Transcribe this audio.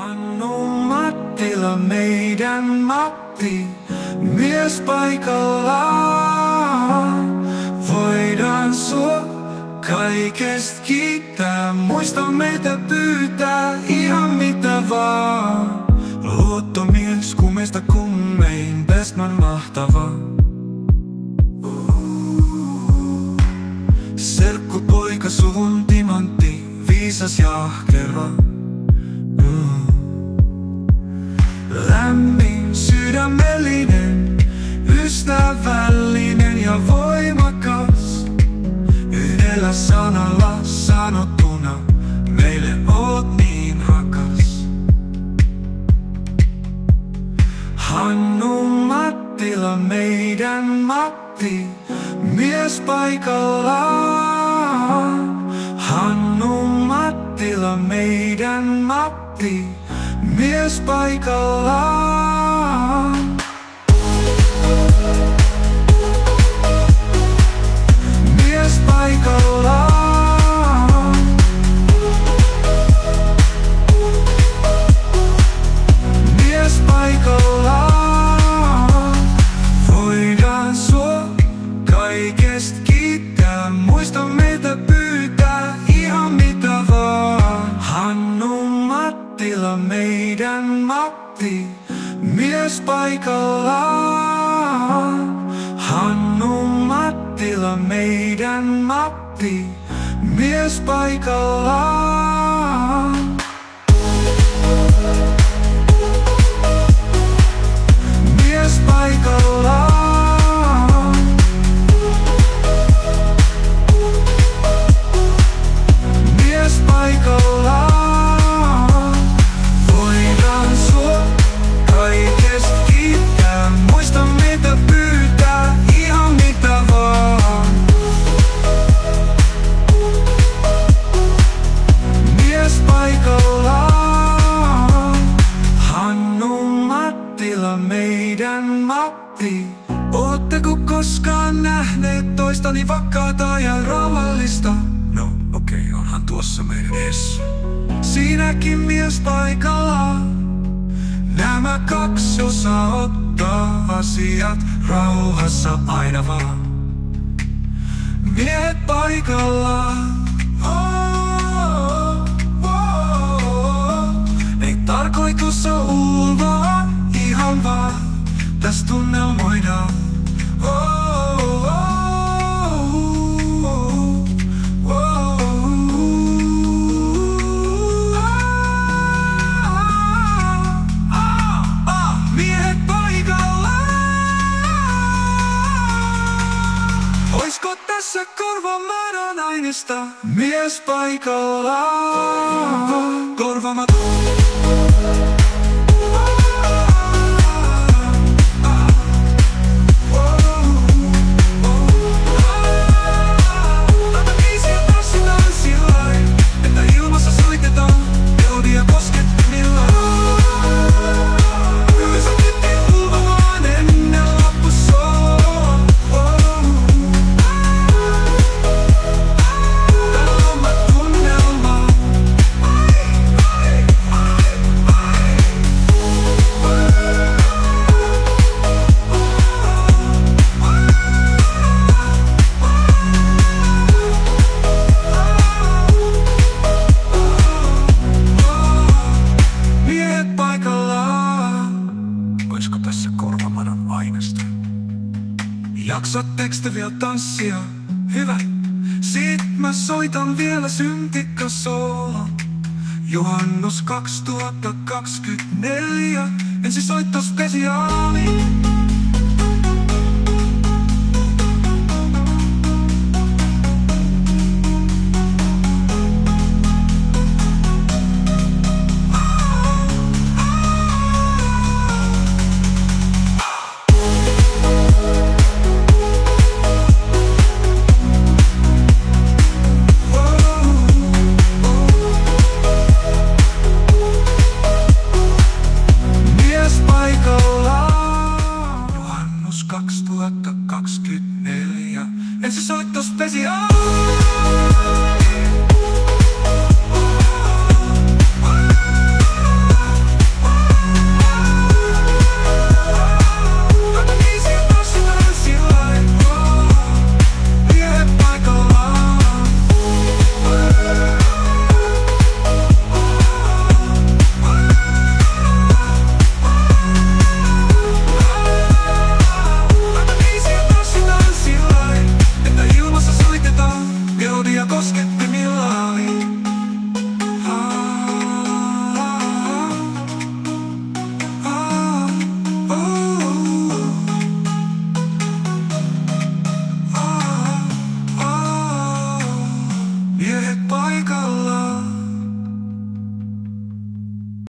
Hannu Mattila, meidän Matti, mies paikallaan. Voidaan sua kaikesta kiittää, muista meitä pyytää ihan mitä vaan. Luottomies kumeista kummein, bestman mahtava. Serkkupoika suvun timantti, viisas ja ahkera. Lämmin, sydämellinen, ystävällinen ja voimakas. Yhdellä sanalla sanottuna, meille oot niin rakas. Hannu Mattila, meidän Matti, mies paikallaan. Hannu Mattila, meidän Matti, mies paikallaan. Mies paikallaan. Mies paikallaan. Voidaan sua kaikesta kiittää, muista meitä pyytää ihan mitä vaan. Hannu Mattila, meidän Matti, mies paikallaan. Hannu Mattila, meidän Matti, mies paikallaan. Mies paikallaan. Mies paikallaan. Voidaan sua kaikesta kiittää, muista meitä pyytää ihan mitä vaan. Mies paikallaan. Hannu Mattila, meidän Matti. Ootteko koskaan nähneet toistani vakaata ja rauhallista? No okei, onhan tuossa meidän edessä. Siinäkin mies paikallaan. Nämä kaksi osaa ottaa asiat rauhassa aina vaan. Miehet paikallaan. Ei tarkoitus oo ulvoa, ihan vaan täs tunnelmoidaan. Miehet paikallaan. Oisko tässä korvamaton ainesta? Mies paikallaan. Korvamaton. Jaksattekos te vielä tanssia? Hyvä. Sit mä soitan vielä syntikkasoolon. Juhannus 2024, ensi soitto spesiaali.